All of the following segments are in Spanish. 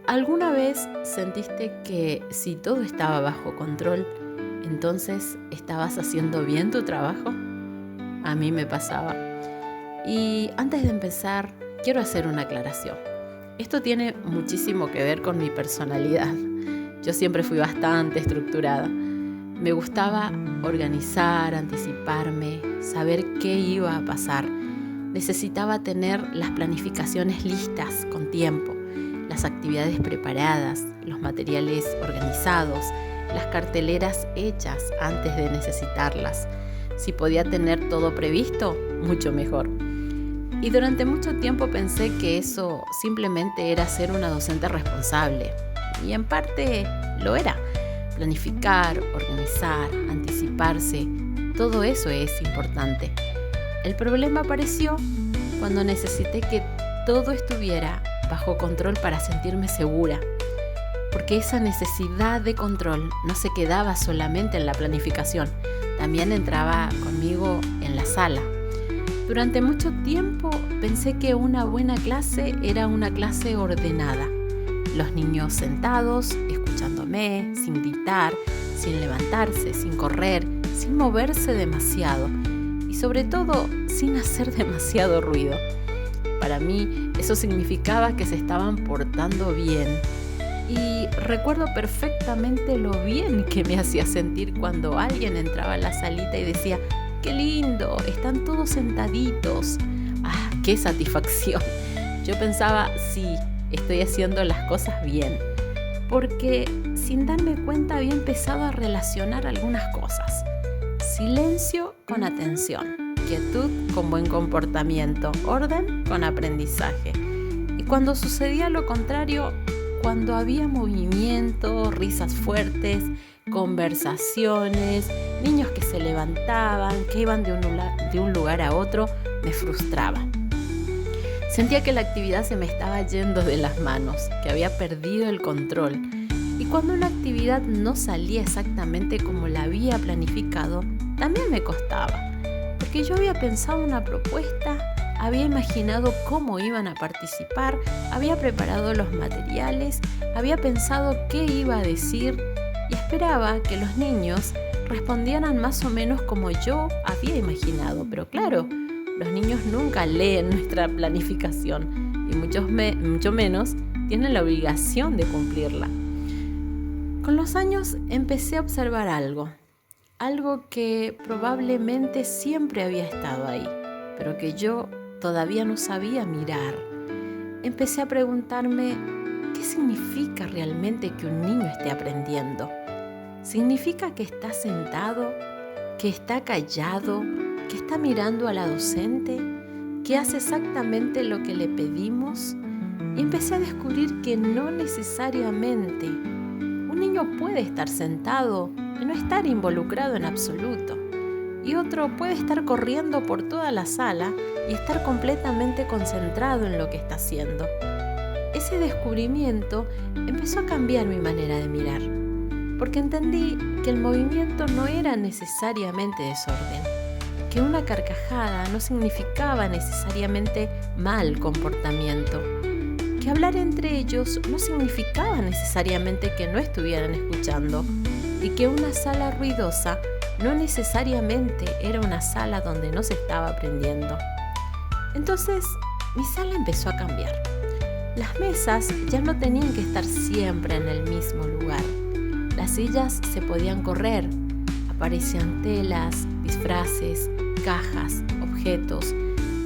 ¿Alguna vez sentiste que si todo estaba bajo control, entonces estabas haciendo bien tu trabajo? A mí me pasaba. Y antes de empezar, quiero hacer una aclaración. Esto tiene muchísimo que ver con mi personalidad. Yo siempre fui bastante estructurada. Me gustaba organizar, anticiparme, saber qué iba a pasar. Necesitaba tener las planificaciones listas con tiempo, las actividades preparadas, los materiales organizados, las carteleras hechas antes de necesitarlas. Si podía tener todo previsto, mucho mejor. Y durante mucho tiempo pensé que eso simplemente era ser una docente responsable. Y en parte lo era. Planificar, organizar, anticiparse, todo eso es importante. El problema apareció cuando necesité que todo estuviera bajo control para sentirme segura. Porque esa necesidad de control no se quedaba solamente en la planificación, también entraba conmigo en la sala. Durante mucho tiempo pensé que una buena clase era una clase ordenada. Los niños sentados, escuchándome, sin gritar, sin levantarse, sin correr, sin moverse demasiado y sobre todo sin hacer demasiado ruido. Para mí eso significaba que se estaban portando bien. Y recuerdo perfectamente lo bien que me hacía sentir cuando alguien entraba a la salita y decía: ¡qué lindo! Están todos sentaditos. ¡Ah, qué satisfacción! Yo pensaba, sí, estoy haciendo las cosas bien. Porque sin darme cuenta había empezado a relacionar algunas cosas. Silencio con atención, quietud con buen comportamiento, orden con aprendizaje. Y cuando sucedía lo contrario, cuando había movimiento, risas fuertes, conversaciones, niños que se levantaban, que iban de un lugar a otro, me frustraba. Sentía que la actividad se me estaba yendo de las manos, que había perdido el control. Y cuando una actividad no salía exactamente como la había planificado, también me costaba. Porque yo había pensado una propuesta, había imaginado cómo iban a participar, había preparado los materiales, había pensado qué iba a decir y esperaba que los niños respondieran más o menos como yo había imaginado. Pero claro, los niños nunca leen nuestra planificación y mucho menos tienen la obligación de cumplirla. Con los años empecé a observar algo que probablemente siempre había estado ahí, pero que yo todavía no sabía mirar. Empecé a preguntarme, ¿qué significa realmente que un niño esté aprendiendo? ¿Significa que está sentado, que está callado, que está mirando a la docente, que hace exactamente lo que le pedimos? Y empecé a descubrir que no necesariamente un niño puede estar sentado y no estar involucrado en absoluto. Y otro puede estar corriendo por toda la sala y estar completamente concentrado en lo que está haciendo. Ese descubrimiento empezó a cambiar mi manera de mirar, porque entendí que el movimiento no era necesariamente desorden, que una carcajada no significaba necesariamente mal comportamiento, que hablar entre ellos no significaba necesariamente que no estuvieran escuchando y que una sala ruidosa no necesariamente era una sala donde no se estaba aprendiendo. Entonces, mi sala empezó a cambiar. Las mesas ya no tenían que estar siempre en el mismo lugar. Las sillas se podían correr. Aparecían telas, disfraces, cajas, objetos,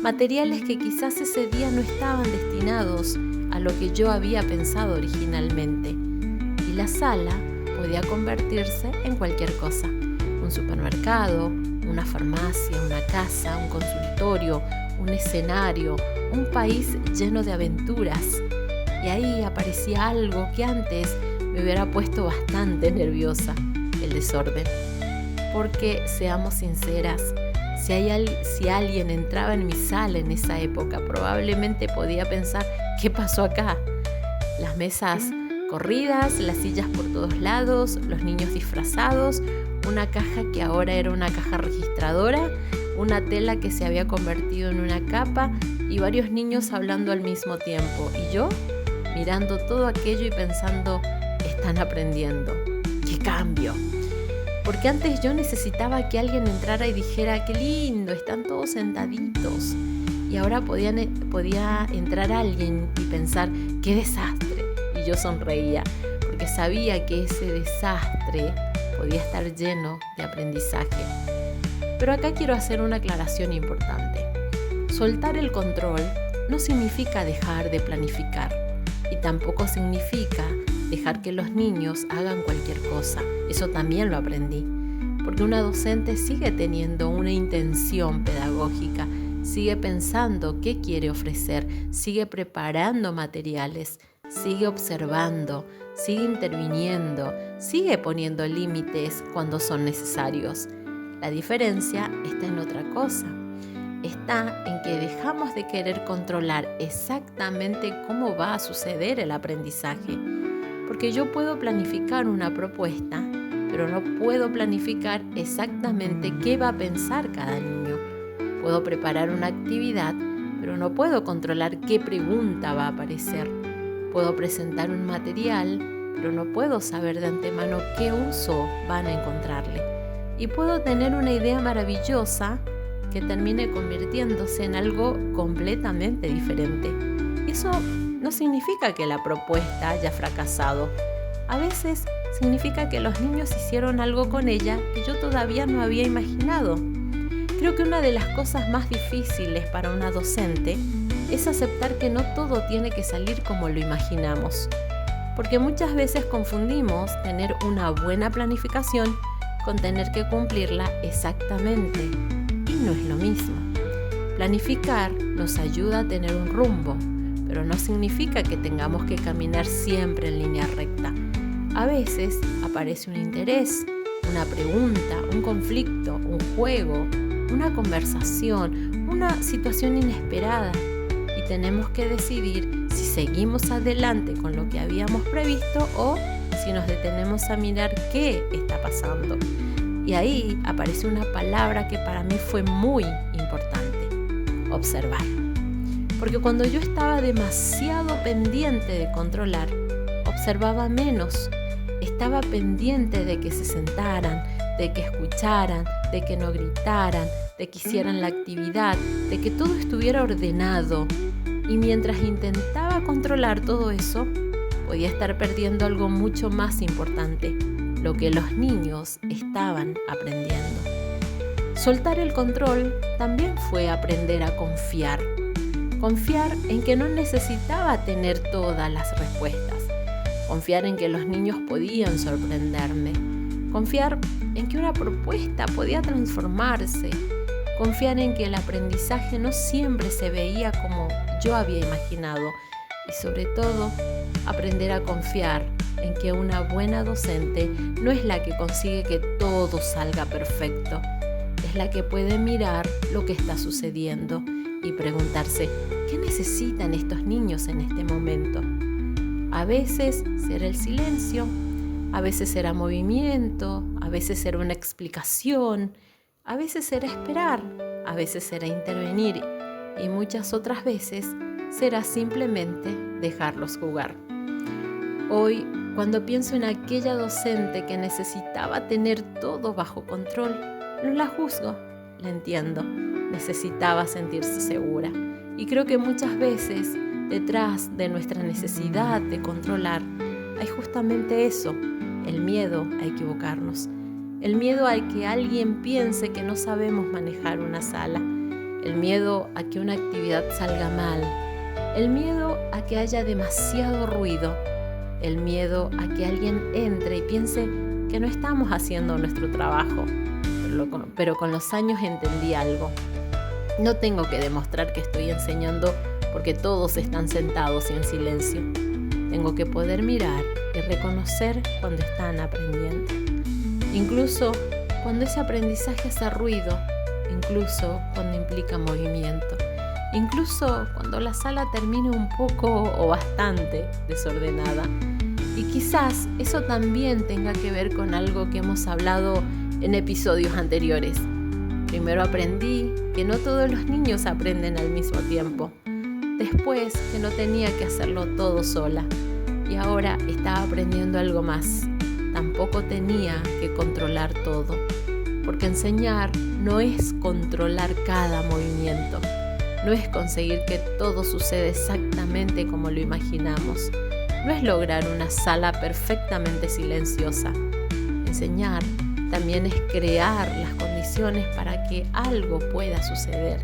materiales que quizás ese día no estaban destinados a lo que yo había pensado originalmente. Y la sala podía convertirse en cualquier cosa. Un supermercado, una farmacia, una casa, un consultorio, un escenario, un país lleno de aventuras. Y ahí aparecía algo que antes me hubiera puesto bastante nerviosa: el desorden. Porque, seamos sinceras, si alguien entraba en mi sala en esa época, probablemente podía pensar: ¿qué pasó acá? Las mesas corridas, las sillas por todos lados, los niños disfrazados, una caja que ahora era una caja registradora, una tela que se había convertido en una capa y varios niños hablando al mismo tiempo. Y yo mirando todo aquello y pensando, están aprendiendo. ¡Qué cambio! Porque antes yo necesitaba que alguien entrara y dijera, qué lindo, están todos sentaditos. Y ahora podía entrar alguien y pensar, qué desastre. Y yo sonreía, porque sabía que ese desastre podía estar lleno de aprendizaje. Pero acá quiero hacer una aclaración importante. Soltar el control no significa dejar de planificar y tampoco significa dejar que los niños hagan cualquier cosa. Eso también lo aprendí, porque una docente sigue teniendo una intención pedagógica, sigue pensando qué quiere ofrecer, sigue preparando materiales, sigue observando, sigue interviniendo, sigue poniendo límites cuando son necesarios. La diferencia está en otra cosa. Está en que dejamos de querer controlar exactamente cómo va a suceder el aprendizaje. Porque yo puedo planificar una propuesta, pero no puedo planificar exactamente qué va a pensar cada niño. Puedo preparar una actividad, pero no puedo controlar qué pregunta va a aparecer. Puedo presentar un material, pero no puedo saber de antemano qué uso van a encontrarle. Y puedo tener una idea maravillosa que termine convirtiéndose en algo completamente diferente. Eso no significa que la propuesta haya fracasado. A veces significa que los niños hicieron algo con ella que yo todavía no había imaginado. Creo que una de las cosas más difíciles para una docente es aceptar que no todo tiene que salir como lo imaginamos. Porque muchas veces confundimos tener una buena planificación con tener que cumplirla exactamente. Y no es lo mismo. Planificar nos ayuda a tener un rumbo, pero no significa que tengamos que caminar siempre en línea recta. A veces aparece un interés, una pregunta, un conflicto, un juego, una conversación, una situación inesperada y tenemos que decidir si seguimos adelante con lo que habíamos previsto o si nos detenemos a mirar qué está pasando. Y ahí aparece una palabra que para mí fue muy importante: observar. Porque cuando yo estaba demasiado pendiente de controlar, observaba menos. Estaba pendiente de que se sentaran, de que escucharan, de que no gritaran, de que hicieran la actividad, de que todo estuviera ordenado. Y mientras intentaba controlar todo eso, podía estar perdiendo algo mucho más importante, lo que los niños estaban aprendiendo. Soltar el control también fue aprender a confiar. Confiar en que no necesitaba tener todas las respuestas. Confiar en que los niños podían sorprenderme. Confiar en que una propuesta podía transformarse. Confiar en que el aprendizaje no siempre se veía como yo había imaginado. Y sobre todo, aprender a confiar en que una buena docente no es la que consigue que todo salga perfecto. Es la que puede mirar lo que está sucediendo y preguntarse, ¿qué necesitan estos niños en este momento? A veces será el silencio, a veces será movimiento, a veces será una explicación, a veces será esperar, a veces será intervenir y muchas otras veces será simplemente dejarlos jugar. Hoy, cuando pienso en aquella docente que necesitaba tener todo bajo control, no la juzgo, la entiendo. Necesitaba sentirse segura. Y creo que muchas veces, detrás de nuestra necesidad de controlar, hay justamente eso, el miedo a equivocarnos. El miedo a que alguien piense que no sabemos manejar una sala. El miedo a que una actividad salga mal. El miedo a que haya demasiado ruido. El miedo a que alguien entre y piense que no estamos haciendo nuestro trabajo. Pero con los años entendí algo. No tengo que demostrar que estoy enseñando porque todos están sentados y en silencio. Tengo que poder mirar y reconocer cuando están aprendiendo. Incluso cuando ese aprendizaje hace ruido, incluso cuando implica movimiento, incluso cuando la sala termine un poco o bastante desordenada. Y quizás eso también tenga que ver con algo que hemos hablado en episodios anteriores. Primero aprendí que no todos los niños aprenden al mismo tiempo. después que no tenía que hacerlo todo sola y ahora estaba aprendiendo algo más. Tampoco tenía que controlar todo, porque enseñar no es controlar cada movimiento, no es conseguir que todo suceda exactamente como lo imaginamos, no es lograr una sala perfectamente silenciosa. Enseñar también es crear las condiciones para que algo pueda suceder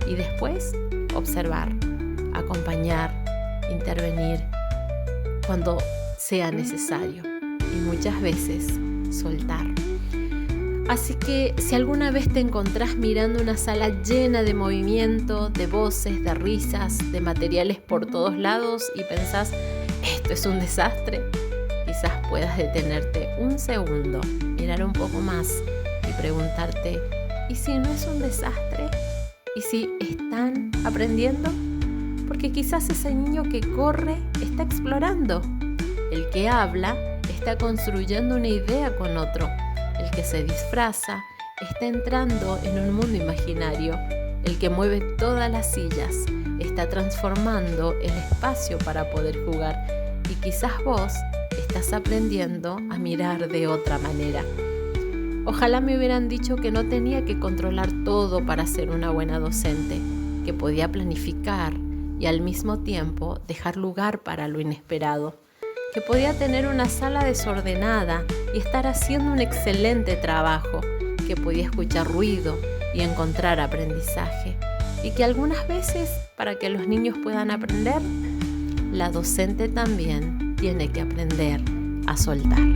y después observar, acompañar, intervenir cuando sea necesario y muchas veces soltar. Así que si alguna vez te encontrás mirando una sala llena de movimiento, de voces, de risas, de materiales por todos lados y pensás, esto es un desastre, quizás puedas detenerte un segundo, mirar un poco más y preguntarte, ¿y si no es un desastre? ¿Y si están aprendiendo? Porque quizás ese niño que corre está explorando. El que habla está construyendo una idea con otro. El que se disfraza está entrando en un mundo imaginario. El que mueve todas las sillas está transformando el espacio para poder jugar. Y quizás vos estás aprendiendo a mirar de otra manera. Ojalá me hubieran dicho que no tenía que controlar todo para ser una buena docente, que podía planificar y al mismo tiempo dejar lugar para lo inesperado, que podía tener una sala desordenada y estar haciendo un excelente trabajo, que podía escuchar ruido y encontrar aprendizaje, y que algunas veces, para que los niños puedan aprender, la docente también tiene que aprender a soltar.